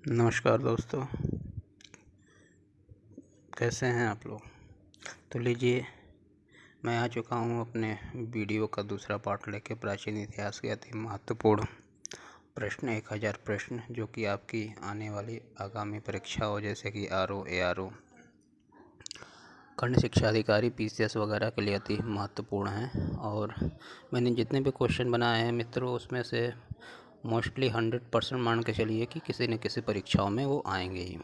नमस्कार दोस्तों, कैसे हैं आप लोग। तो लीजिए, मैं आ चुका हूँ अपने वीडियो का दूसरा पार्ट लेके प्राचीन इतिहास के अति महत्वपूर्ण प्रश्न 1000 प्रश्न जो कि आपकी आने वाली आगामी परीक्षाओं जैसे कि आरओ, एआरओ, खंड शिक्षा अधिकारी, पीसीएस वगैरह के लिए अति महत्वपूर्ण हैं। और मैंने जितने भी क्वेश्चन बनाए हैं मित्रों, उसमें से मोस्टली 100% मान के चलिए कि किसी न किसी परीक्षाओं में वो आएंगे ही।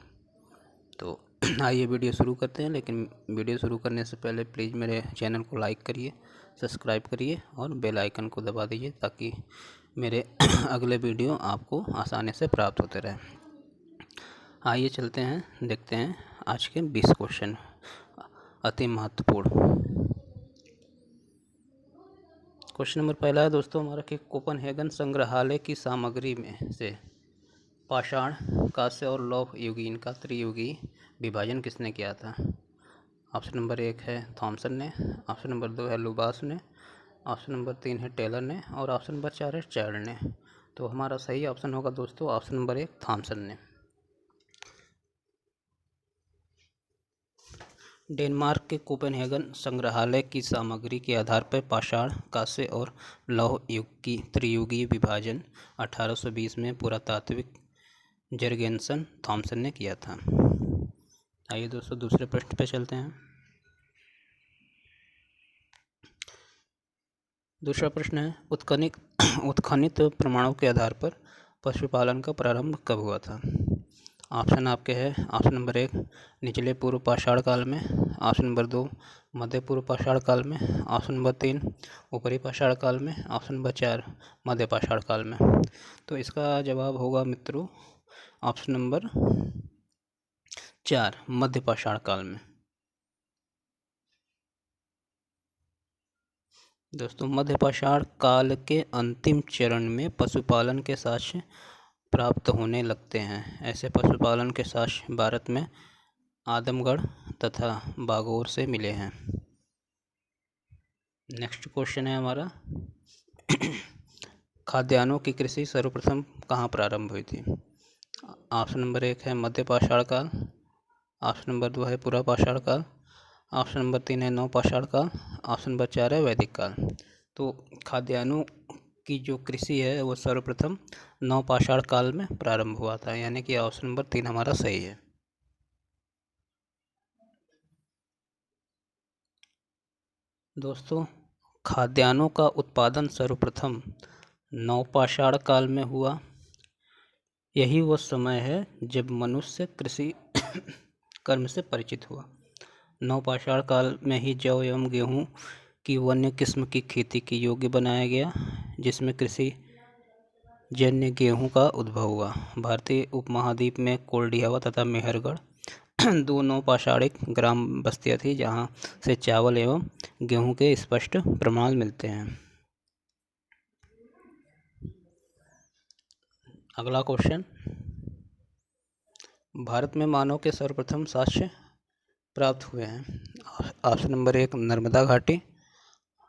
तो आइए वीडियो शुरू करते हैं। लेकिन वीडियो शुरू करने से पहले प्लीज़ मेरे चैनल को लाइक करिए, सब्सक्राइब करिए और बेल आइकन को दबा दीजिए ताकि मेरे अगले वीडियो आपको आसानी से प्राप्त होते रहे। आइए चलते हैं, देखते हैं आज के 20 क्वेश्चन अति महत्वपूर्ण। क्वेश्चन नंबर पहला है दोस्तों हमारा कि कोपनहेगन संग्रहालय की सामग्री में से पाषाण, कांस्य और लौह युगीन का त्रियुगीय विभाजन किसने किया था। ऑप्शन नंबर 1 है थॉमसन ने, ऑप्शन नंबर 2 है लुबास ने, ऑप्शन नंबर 3 है टेलर ने और ऑप्शन नंबर 4 है चार्ड ने। तो हमारा सही ऑप्शन होगा दोस्तों ऑप्शन नंबर 1 थॉमसन ने। डेनमार्क के कोपेनहेगन संग्रहालय की सामग्री के आधार पर पाषाण, कांस्य और लौह युग की त्रियुगीय विभाजन 1820 में पुरातात्विक जर्गेनसन थॉमसन ने किया था। आइए दोस्तों दूसरे प्रश्न पे चलते हैं। दूसरा प्रश्न है उत्खनित प्रमाणों के आधार पर पशुपालन का प्रारंभ कब हुआ था। ऑप्शन आपके हैं ऑप्शन नंबर 1 निचले पूर्व पाषाण काल में, ऑप्शन नंबर 2 मध्य पूर्व पाषाण काल में, ऑप्शन नंबर 3 ऊपरी पाषाण काल में, ऑप्शन नंबर 4 मध्य पाषाण काल में। तो इसका जवाब होगा मित्रों ऑप्शन नंबर 4 मध्य पाषाण काल में। दोस्तों मध्य पाषाण काल के अंतिम चरण में पशुपालन के साक्ष्य प्राप्त होने लगते हैं। ऐसे पशुपालन के साक्ष्य भारत में आदमगढ़ तथा बागोर से मिले हैं। नेक्स्ट क्वेश्चन है हमारा खाद्यान्नों की कृषि सर्वप्रथम कहाँ प्रारंभ हुई थी। ऑप्शन नंबर 1 है मध्य पाषाण काल, ऑप्शन नंबर 2 है पूरा पाषाण काल, ऑप्शन नंबर 3 है नव पाषाण काल, ऑप्शन नंबर 4 है वैदिक काल। तो खाद्यान्नों की जो कृषि है वो सर्वप्रथम नव पाषाण काल में प्रारंभ हुआ था, यानी कि ऑप्शन नंबर 3 हमारा सही है। दोस्तों खाद्यान्नों का उत्पादन सर्वप्रथम नवपाषाण काल में हुआ। यही वो समय है जब मनुष्य कृषि कर्म से परिचित हुआ। नवपाषाण काल में ही जौ एवं गेहूँ की वन्य किस्म की खेती के योग्य बनाया गया, जिसमें कृषि जन्य गेहूँ का उद्भव हुआ। भारतीय उपमहाद्वीप में कोल्डियावा तथा मेहरगढ़ दो नवपाषाणिक ग्राम बस्तियाँ थी जहाँ से चावल एवं गेहूँ के स्पष्ट प्रमाण मिलते हैं। अगला क्वेश्चन, भारत में मानव के सर्वप्रथम साक्ष्य प्राप्त हुए हैं। ऑप्शन नंबर 1 नर्मदा घाटी,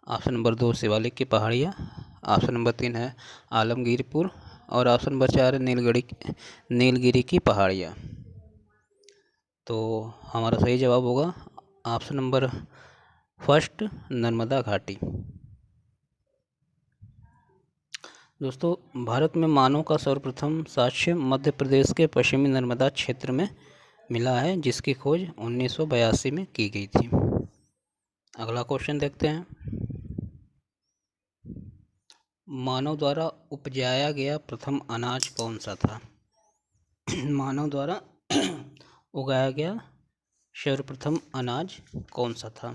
ऑप्शन नंबर 2 शिवालिक की पहाड़ियाँ, ऑप्शन नंबर 3 है आलमगीरपुर और ऑप्शन नंबर 4 है नीलगिरी की पहाड़ियाँ। तो हमारा सही जवाब होगा ऑप्शन नंबर फर्स्ट नर्मदा घाटी। दोस्तों भारत में मानव का सर्वप्रथम साक्ष्य मध्य प्रदेश के पश्चिमी नर्मदा क्षेत्र में मिला है, जिसकी खोज 1982 में की गई थी। अगला क्वेश्चन देखते हैं, मानव द्वारा उपजाया गया प्रथम अनाज कौन सा था। मानव द्वारा उगाया गया सर्वप्रथम अनाज कौन सा था।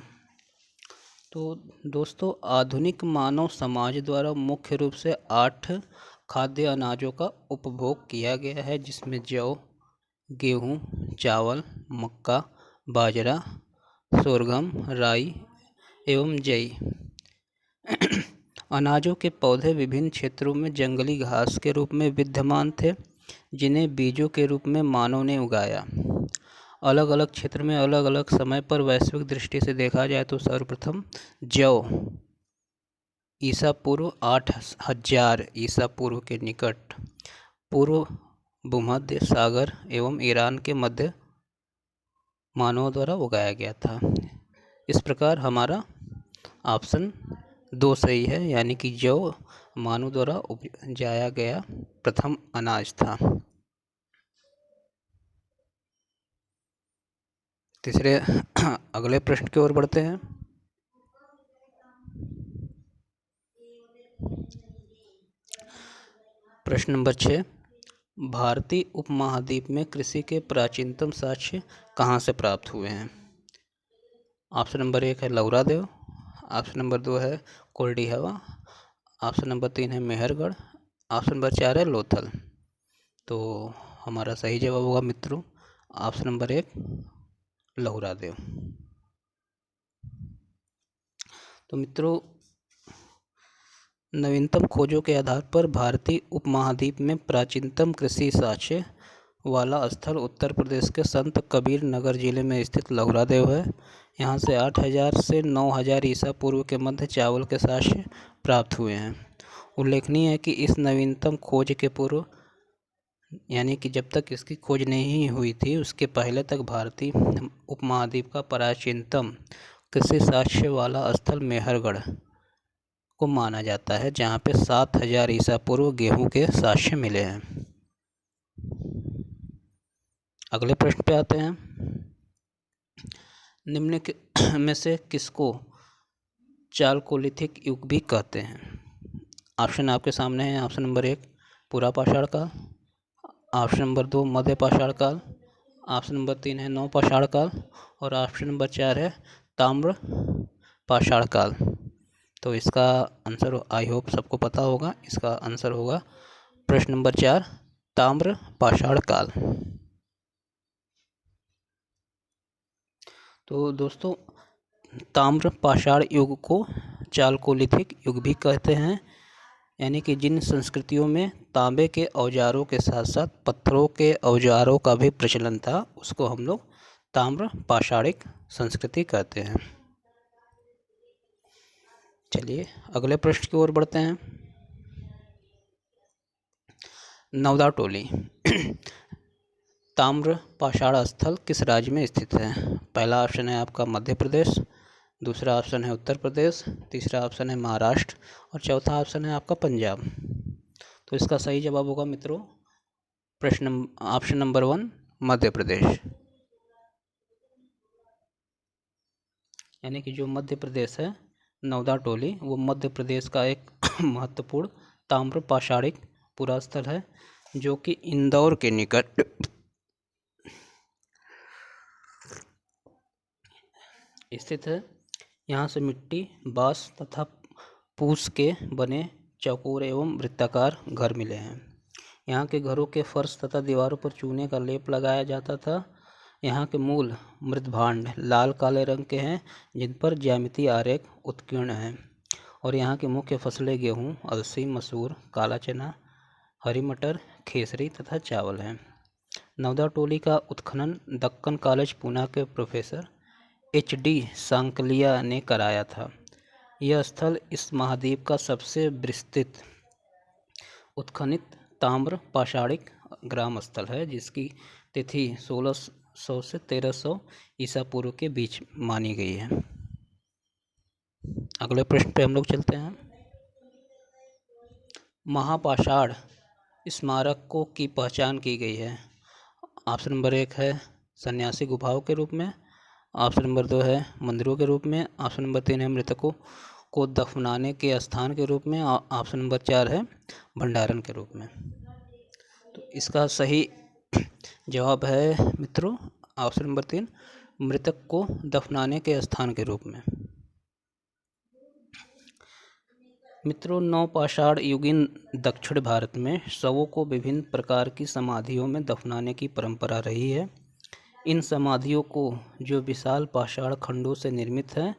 तो दोस्तों आधुनिक मानव समाज द्वारा मुख्य रूप से 8 खाद्य अनाजों का उपभोग किया गया है, जिसमें जौ, गेहूँ, चावल, मक्का, बाजरा, सोरगम, राई एवं जई। अनाजों के पौधे विभिन्न क्षेत्रों में जंगली घास के रूप में विद्यमान थे, जिन्हें बीजों के रूप में मानव ने उगाया। अलग अलग क्षेत्र में अलग अलग समय पर वैश्विक दृष्टि से देखा जाए तो सर्वप्रथम जौ ईसा पूर्व 8000 ईसा पूर्व के निकट पूर्व भूमध्य सागर एवं ईरान के मध्य मानवों द्वारा उगाया गया था। इस प्रकार हमारा ऑप्शन 2 सही है, यानी कि जौ मानव द्वारा उपजाया गया प्रथम अनाज था। तीसरे अगले प्रश्न की ओर बढ़ते हैं। प्रश्न नंबर 6, भारतीय उपमहाद्वीप में कृषि के प्राचीनतम साक्ष्य कहाँ से प्राप्त हुए हैं? ऑप्शन नंबर 1 है लौरादेव, ऑप्शन नंबर 2 है कोल्डी हवा, ऑप्शन नंबर 3 है मेहरगढ़, ऑप्शन नंबर 4 है लोथल। तो हमारा सही जवाब होगा मित्रों ऑप्शन नंबर 1 लौरादेव। तो मित्रों, नवीनतम खोजों के आधार पर भारतीय उपमहाद्वीप में प्राचीनतम कृषि साक्ष्य वाला स्थल उत्तर प्रदेश के संत कबीर नगर जिले में स्थित लौरादेव है। यहाँ से 8000 से 9000 ईसा पूर्व के मध्य चावल के साक्ष्य प्राप्त हुए हैं। उल्लेखनीय है कि इस नवीनतम खोज के पूर्व, यानी कि जब तक इसकी खोज नहीं हुई थी उसके पहले तक भारतीय उपमहाद्वीप का प्राचीनतम कृषि साक्ष्य वाला स्थल मेहरगढ़ को माना जाता है, जहाँ पे 7000 ईसा पूर्व गेहूं के साक्ष्य मिले हैं। अगले प्रश्न पे आते हैं। निम्न में से किसको चालकोलिथिक युग भी कहते हैं? ऑप्शन आपके सामने है। ऑप्शन नंबर 1 पुरा पाषाण काल, ऑप्शन नंबर 2 मध्य पाषाण काल, ऑप्शन नंबर 3 है नव पाषाण काल और ऑप्शन नंबर 4 है ताम्र पाषाण काल। तो इसका आंसर आई होप सबको पता होगा। इसका आंसर होगा प्रश्न नंबर 4 ताम्र पाषाण काल। तो दोस्तों, ताम्र पाषाण युग को चालकोलिथिक युग भी कहते हैं, यानी कि जिन संस्कृतियों में तांबे के औजारों के साथ साथ पत्थरों के औजारों का भी प्रचलन था, उसको हम लोग ताम्र पाषाणिक संस्कृति कहते हैं। चलिए अगले प्रश्न की ओर बढ़ते हैं। नवदा टोली ताम्र पाषाण स्थल किस राज्य में स्थित है? पहला ऑप्शन है आपका मध्य प्रदेश, दूसरा ऑप्शन है उत्तर प्रदेश, तीसरा ऑप्शन है महाराष्ट्र और चौथा ऑप्शन है आपका पंजाब। तो इसका सही जवाब होगा मित्रों ऑप्शन नंबर 1 मध्य प्रदेश, यानी कि जो मध्य प्रदेश है नवदा टोली वो मध्य प्रदेश का एक महत्वपूर्ण ताम्र पाषाणिक पुरा स्थल है, जो कि इंदौर के निकट स्थित है। यहाँ से मिट्टी, बाँस तथा पूस के बने चौकोर एवं वृत्ताकार घर मिले हैं। यहाँ के घरों के फर्श तथा दीवारों पर चूने का लेप लगाया जाता था। यहाँ के मूल मृदभांड लाल काले रंग के हैं, जिन पर ज्यामितीय आरेख उत्कीर्ण हैं। और यहाँ की मुख्य फसलें गेहूँ, अलसी, मसूर, काला चना, हरी मटर, खेसरी तथा चावल हैं। नवदा टोली का उत्खनन दक्कन कॉलेज पूना के प्रोफेसर HD सांकलिया ने कराया था। यह स्थल इस महाद्वीप का सबसे विस्तृत उत्खनित ताम्र पाषाणिक ग्राम स्थल है, जिसकी तिथि 1600 से 1300 ईसा पूर्व के बीच मानी गई है। अगले प्रश्न पे हम लोग चलते हैं। महापाषाण स्मारक को की पहचान की गई है। ऑप्शन नंबर 1 है सन्यासी गुफाओं के रूप में, ऑप्शन नंबर 2 है मंदिरों के रूप में, ऑप्शन नंबर 3 है मृतकों को दफनाने के स्थान के रूप में, ऑप्शन नंबर 4 है भंडारण के रूप में। तो इसका सही जवाब है मित्रों ऑप्शन नंबर 3 मृतक को दफनाने के स्थान के रूप में। मित्रों, नवपाषाण युगीन दक्षिण भारत में शवों को विभिन्न प्रकार की समाधियों में दफनाने की परंपरा रही है। इन समाधियों को, जो विशाल पाषाण खंडों से निर्मित है,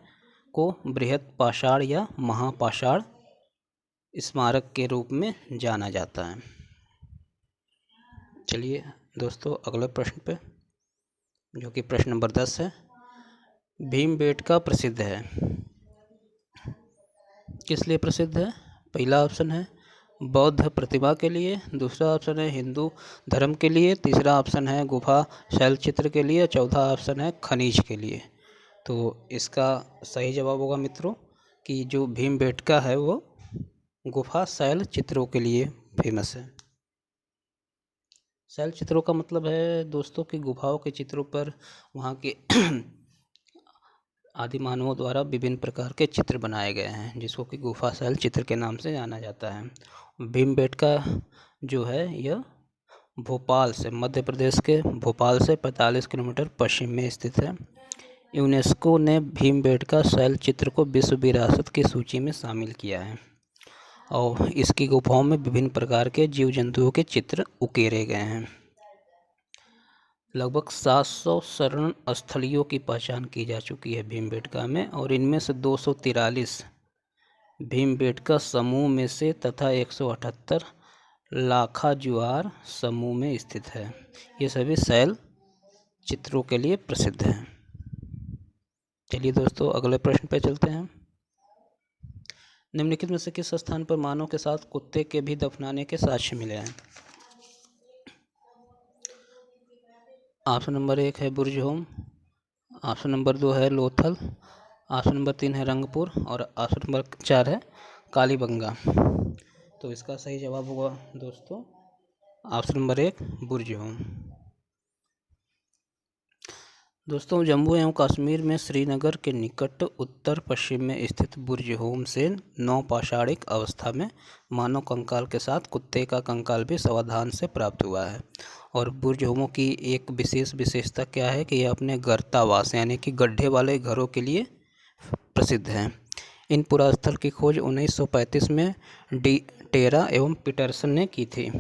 को बृहत पाषाण या महापाषाण स्मारक के रूप में जाना जाता है। चलिए दोस्तों अगले प्रश्न पे, जो कि प्रश्न नंबर 10 है। भीमबेटका प्रसिद्ध है, किस लिए प्रसिद्ध है? पहला ऑप्शन है बौद्ध प्रतिमा के लिए, दूसरा ऑप्शन है हिंदू धर्म के लिए, तीसरा ऑप्शन है गुफा शैल चित्र के लिए, चौथा ऑप्शन है खनिज के लिए। तो इसका सही जवाब होगा मित्रों कि जो भीमबेटका है वो गुफा शैल चित्रों के लिए फेमस है। शैल चित्रों का मतलब है दोस्तों कि गुफाओं के चित्रों पर वहाँ के आदि मानवों द्वारा विभिन्न प्रकार के चित्र बनाए गए हैं, जिसको कि गुफा शैल चित्र के नाम से जाना जाता है। भीमबेटका जो है यह भोपाल से, मध्य प्रदेश के भोपाल से 45 किलोमीटर पश्चिम में स्थित है। यूनेस्को ने भीमबेटका शैल चित्र को विश्व विरासत की सूची में शामिल किया है और इसकी गुफाओं में विभिन्न प्रकार के जीव जंतुओं के चित्र उकेरे गए हैं। लगभग 700 शरण स्थलियों की पहचान की जा चुकी है भीमबेटका में, और इनमें से 243 भीमबेटका समूह में से तथा 178 लाखा जुआर समूह में स्थित है। ये सभी शैल चित्रों के लिए प्रसिद्ध हैं। चलिए दोस्तों अगले प्रश्न पे चलते हैं। निम्नलिखित में से किस स्थान पर मानव के साथ कुत्ते के भी दफनाने के साक्ष्य मिले हैं? ऑप्शन नंबर 1 है बुर्जहोम, ऑप्शन नंबर 2 है लोथल, ऑप्शन नंबर 3 है रंगपुर और ऑप्शन नंबर 4 है कालीबंगा। तो इसका सही जवाब होगा दोस्तों ऑप्शन नंबर 1 बुर्जहोम। दोस्तों जम्मू एवं कश्मीर में श्रीनगर के निकट उत्तर पश्चिम में स्थित बुर्जहोम से नौपाषाणिक अवस्था में मानव कंकाल के साथ कुत्ते का कंकाल भी सावधान से प्राप्त हुआ है। और बुर्जहोमों की एक विशेष विशेषता क्या है कि यह अपने गर्तावास यानी कि गड्ढे वाले घरों के लिए प्रसिद्ध हैं। इन पुरास्थल की खोज 1935 में डी टेरा एवं पीटरसन ने की थी।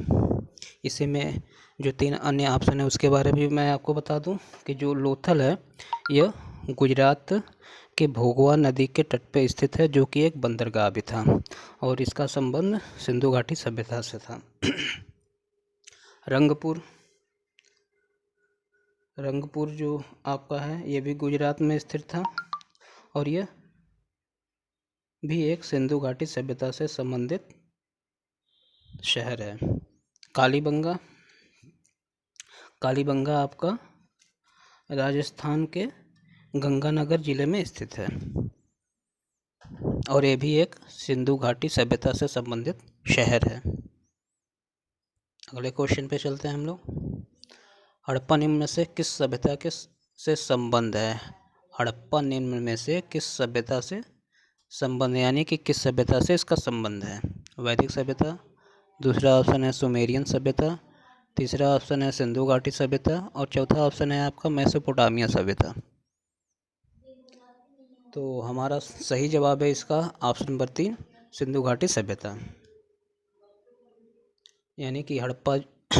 इसी में जो 3 अन्य ऑप्शन है उसके बारे में भी मैं आपको बता दूं कि जो लोथल है यह गुजरात के भोगवा नदी के तट पर स्थित है, जो कि एक बंदरगाह भी था और इसका संबंध सिंधु घाटी सभ्यता से था। रंगपुर जो आपका है ये भी गुजरात में स्थित था और यह भी एक सिंधु घाटी सभ्यता से संबंधित शहर है। कालीबंगा आपका राजस्थान के गंगानगर जिले में स्थित है और ये भी एक सिंधु घाटी सभ्यता से संबंधित शहर है। अगले क्वेश्चन पे चलते हैं हम लोग। हड़प्पा निम्न में से किस सभ्यता के से संबंध है? हड़प्पा निम्न में से किस सभ्यता से संबंध यानी कि किस सभ्यता से इसका संबंध है? वैदिक सभ्यता, दूसरा ऑप्शन है सुमेरियन सभ्यता, तीसरा ऑप्शन है सिंधु घाटी सभ्यता और चौथा ऑप्शन है आपका मेसोपोटामिया सभ्यता। तो हमारा सही जवाब है इसका ऑप्शन नंबर 3 सिंधु घाटी सभ्यता, यानी कि हड़प्पा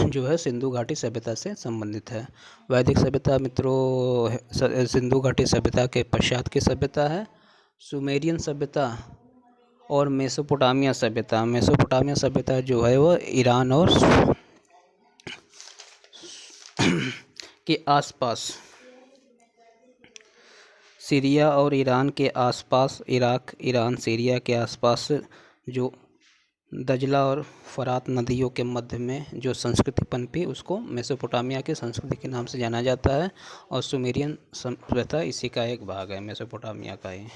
जो है सिंधु घाटी सभ्यता से संबंधित है। वैदिक सभ्यता मित्रों सिंधु घाटी सभ्यता के पश्चात की सभ्यता है। सुमेरियन सभ्यता और मेसोपोटामिया सभ्यता जो है वो ईरान और के आसपास, सीरिया और ईरान के आसपास, इराक, ईरान, सीरिया के आसपास जो दजला और फरात नदियों के मध्य में जो संस्कृति पनपी उसको मेसोपोटामिया की संस्कृति के नाम से जाना जाता है और सुमेरियन सभ्यता इसी का एक भाग है, मेसोपोटामिया का ही।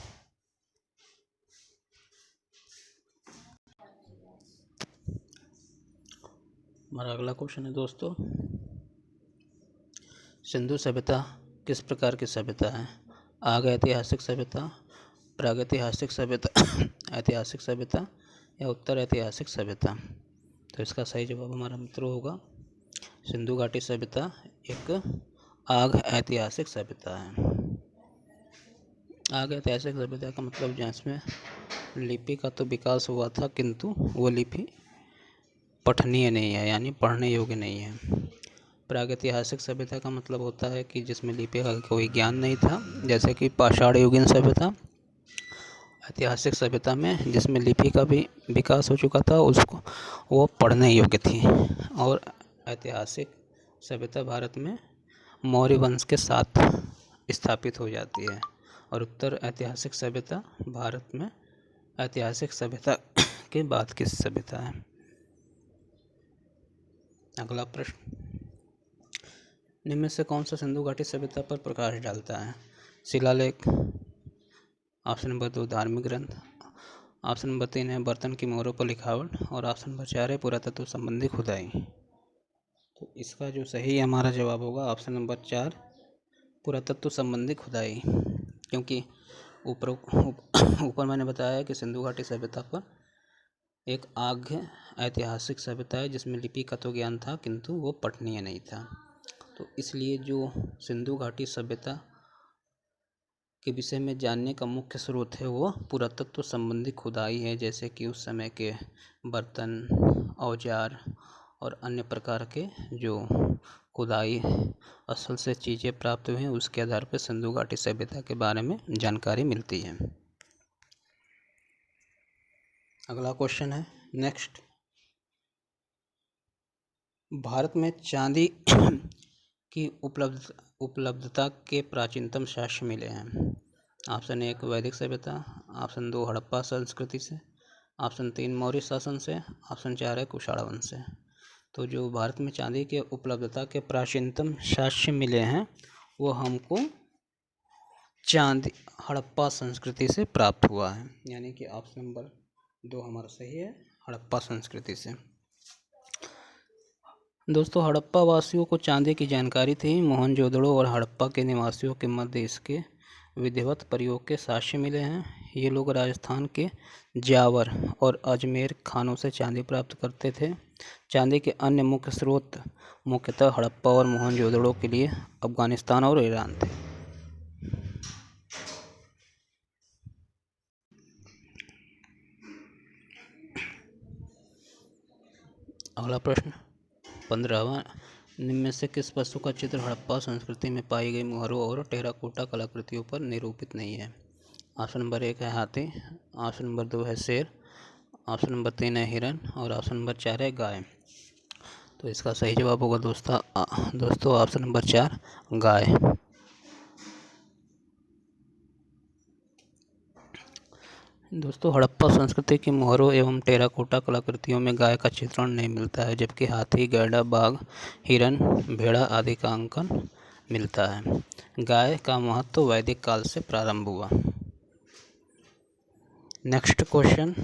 हमारा अगला क्वेश्चन है दोस्तों, सिंधु सभ्यता किस प्रकार की सभ्यता है? आग ऐतिहासिक सभ्यता, प्रागैतिहासिक सभ्यता, ऐतिहासिक सभ्यता या उत्तर ऐतिहासिक सभ्यता? तो इसका सही जवाब हमारा मित्रों होगा सिंधु घाटी सभ्यता एक आग ऐतिहासिक सभ्यता है। आग ऐतिहासिक सभ्यता का मतलब जिसमें लिपि का तो विकास हुआ था किंतु वो लिपि पठनीय नहीं है यानी पढ़ने योग्य नहीं है। प्रागैतिहासिक सभ्यता का मतलब होता है कि जिसमें लिपि का कोई ज्ञान नहीं था, जैसे कि पाषाण युगीन सभ्यता। ऐतिहासिक सभ्यता में जिसमें लिपि का भी विकास हो चुका था उसको वो पढ़ने योग्य थी। और ऐतिहासिक सभ्यता भारत में मौर्य वंश के साथ स्थापित हो जाती है और उत्तर ऐतिहासिक सभ्यता भारत में ऐतिहासिक सभ्यता के बाद की सभ्यता है। अगला प्रश्न, निम्न में से कौन सा सिंधु घाटी सभ्यता पर प्रकाश डालता है? शिलालेख, ऑप्शन नंबर 2 धार्मिक ग्रंथ, ऑप्शन नंबर 3 है बर्तन की मोहरों पर लिखावट, और ऑप्शन नंबर 4 है पुरातत्व संबंधी खुदाई। तो इसका जो सही हमारा जवाब होगा ऑप्शन नंबर 4 पुरातत्व संबंधी खुदाई, क्योंकि ऊपर मैंने बताया कि सिंधु घाटी सभ्यता पर एक आज्ञ ऐतिहासिक सभ्यता है जिसमें लिपि का तो ज्ञान था किंतु वो पठनीय नहीं था। तो इसलिए जो सिंधु घाटी सभ्यता के विषय में जानने का मुख्य स्रोत है वो पुरातत्व संबंधी खुदाई है, जैसे कि उस समय के बर्तन, औजार और अन्य प्रकार के जो खुदाई स्थल से चीज़ें प्राप्त हुई हैं उसके आधार पर सिंधु घाटी सभ्यता के बारे में जानकारी मिलती है। अगला क्वेश्चन है नेक्स्ट, भारत में चांदी की उपलब्धता के प्राचीनतम साक्ष्य मिले हैं। ऑप्शन 1 वैदिक सभ्यता, ऑप्शन 2 हड़प्पा संस्कृति से, ऑप्शन 3 मौर्य शासन से, ऑप्शन 4 है कुषाण वंश से। तो जो भारत में चांदी के उपलब्धता के प्राचीनतम साक्ष्य मिले हैं वो हमको हड़प्पा संस्कृति से प्राप्त हुआ है, यानी कि ऑप्शन नंबर 2 हमारा सही है, हड़प्पा संस्कृति से। दोस्तों, हड़प्पा वासियों को चांदी की जानकारी थी। मोहनजोदड़ो और हड़प्पा के निवासियों के मध्य इसके विधिवत प्रयोग के साक्ष्य मिले हैं। ये लोग राजस्थान के जावर और अजमेर खानों से चांदी प्राप्त करते थे। चांदी के अन्य मुख्य स्रोत मुख्यतः हड़प्पा और मोहनजोदड़ो के लिए अफगानिस्तान और ईरान थे। अगला प्रश्न 15वां, निम्न में से किस पशु का चित्र हड़प्पा संस्कृति में पाई गई मोहरों और टेराकोटा कलाकृतियों पर निरूपित नहीं है? ऑप्शन नंबर 1 है हाथी, ऑप्शन नंबर 2 है शेर, ऑप्शन नंबर 3 है हिरन और ऑप्शन नंबर 4 है गाय। तो इसका सही जवाब होगा दोस्तों ऑप्शन नंबर 4 गाय। दोस्तों, हड़प्पा संस्कृति की मोहरों एवं टेराकोटा कलाकृतियों में गाय का चित्रण नहीं मिलता है, जबकि हाथी, गैंडा, बाघ, हिरन, भेड़ा आदि का अंकन मिलता है। गाय का महत्व वैदिक काल से प्रारंभ हुआ। नेक्स्ट क्वेश्चन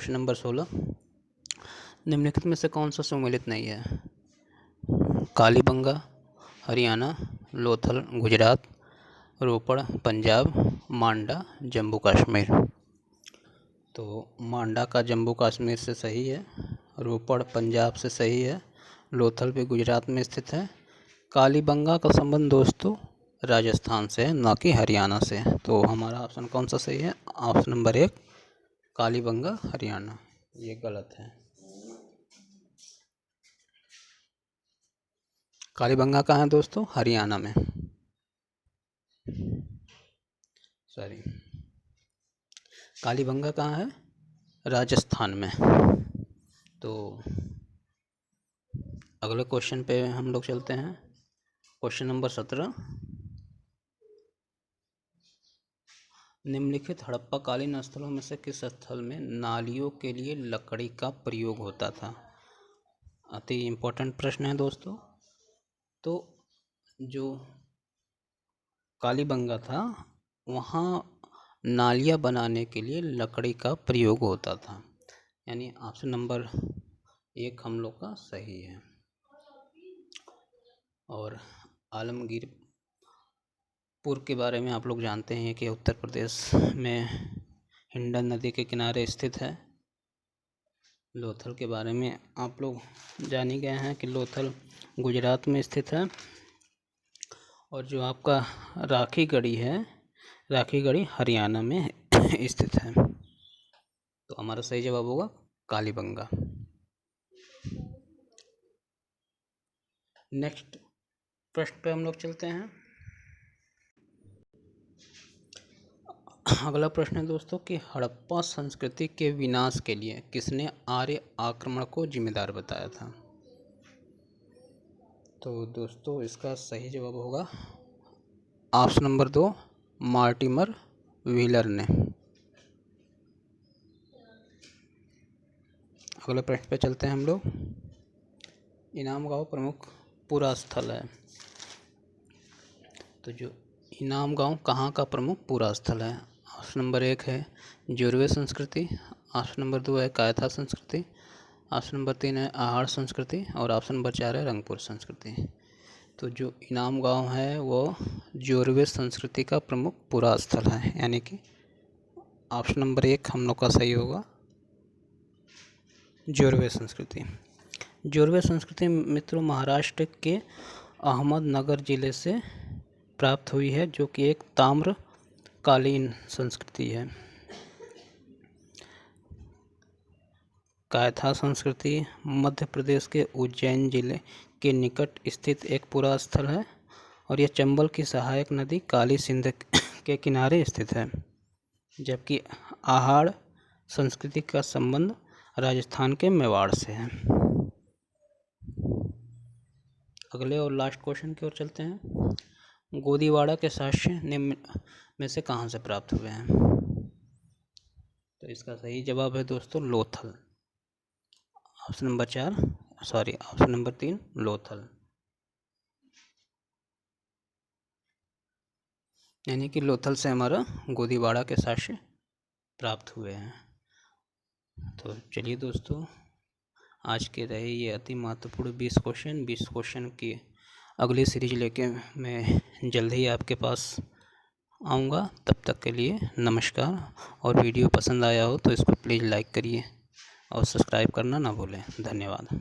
नंबर 16, निम्नलिखित में से कौन सा सुमेलित नहीं है? कालीबंगा हरियाणा, लोथल गुजरात, रोपड़ पंजाब, मांडा जम्मू कश्मीर। तो मांडा का जम्मू कश्मीर से सही है, रोपड़ पंजाब से सही है, लोथल भी गुजरात में स्थित है। कालीबंगा का संबंध दोस्तों राजस्थान से है, ना कि हरियाणा से। तो हमारा ऑप्शन कौन सा सही है? Option number 1 Kalibanga Haryana. ये गलत है। कालीबंगा कहाँ है दोस्तों? हरियाणा में, सॉरी, कालीबंगा कहाँ है? राजस्थान में। तो अगले क्वेश्चन पे हम लोग चलते हैं। क्वेश्चन नंबर 17, निम्नलिखित हड़प्पाकालीन स्थलों में से किस स्थल में नालियों के लिए लकड़ी का प्रयोग होता था? अति इम्पोर्टेंट प्रश्न है दोस्तों। तो जो कालीबंगा था वहाँ नालियाँ बनाने के लिए लकड़ी का प्रयोग होता था, यानी ऑप्शन नंबर 1 हम लोग का सही है। और आलमगीरपुर के बारे में आप लोग जानते हैं कि उत्तर प्रदेश में हिंडन नदी के किनारे स्थित है। लोथल के बारे में आप लोग जान ही गए हैं कि लोथल गुजरात में स्थित है। और जो आपका राखीगढ़ी है, राखीगढ़ी हरियाणा में स्थित है। तो हमारा सही जवाब होगा कालीबंगा। नेक्स्ट प्रश्न पे हम लोग चलते हैं। अगला प्रश्न है दोस्तों कि हड़प्पा संस्कृति के विनाश के लिए किसने आर्य आक्रमण को जिम्मेदार बताया था? तो दोस्तों इसका सही जवाब होगा ऑप्शन नंबर 2 मार्टिमर व्हीलर ने। अगले प्रश्न पे चलते हैं हम लोग। इनाम गांव प्रमुख पूरा स्थल है। तो जो इनाम गांव कहाँ का प्रमुख पूरा स्थल है? ऑप्शन नंबर 1 है जोरवे संस्कृति, ऑप्शन नंबर 2 है कायथा संस्कृति, ऑप्शन नंबर 3 है आहड़ संस्कृति और ऑप्शन नंबर 4 है रंगपुर संस्कृति। तो जो इनाम गांव है वो जोरवे संस्कृति का प्रमुख पूरा स्थल है, यानी कि ऑप्शन नंबर 1 हम लोग का सही होगा, जोरवे संस्कृति। जोरवे संस्कृति मित्रों महाराष्ट्र के अहमदनगर जिले से प्राप्त हुई है, जो कि एक ताम्रकालीन संस्कृति है। कायथा संस्कृति मध्य प्रदेश के उज्जैन जिले के निकट स्थित एक पुरा स्थल है और यह चंबल की सहायक नदी काली सिंध के किनारे स्थित है। जबकि आहड़ संस्कृति का संबंध राजस्थान के मेवाड़ से है। अगले और लास्ट क्वेश्चन की ओर चलते हैं। गोदीवाड़ा के साक्ष्य निम्न में से कहाँ से प्राप्त हुए हैं? तो इसका सही जवाब है दोस्तों लोथल। ऑप्शन नंबर 3 लोथल, यानी कि लोथल से हमारा गोदीवाड़ा के साक्ष्य प्राप्त हुए हैं। तो चलिए दोस्तों, आज के रहे ये अति महत्वपूर्ण 20 क्वेश्चन की अगली सीरीज लेके मैं जल्द ही आपके पास आऊँगा। तब तक के लिए नमस्कार। और वीडियो पसंद आया हो तो इसको प्लीज़ लाइक करिए और सब्सक्राइब करना ना भूलें। धन्यवाद।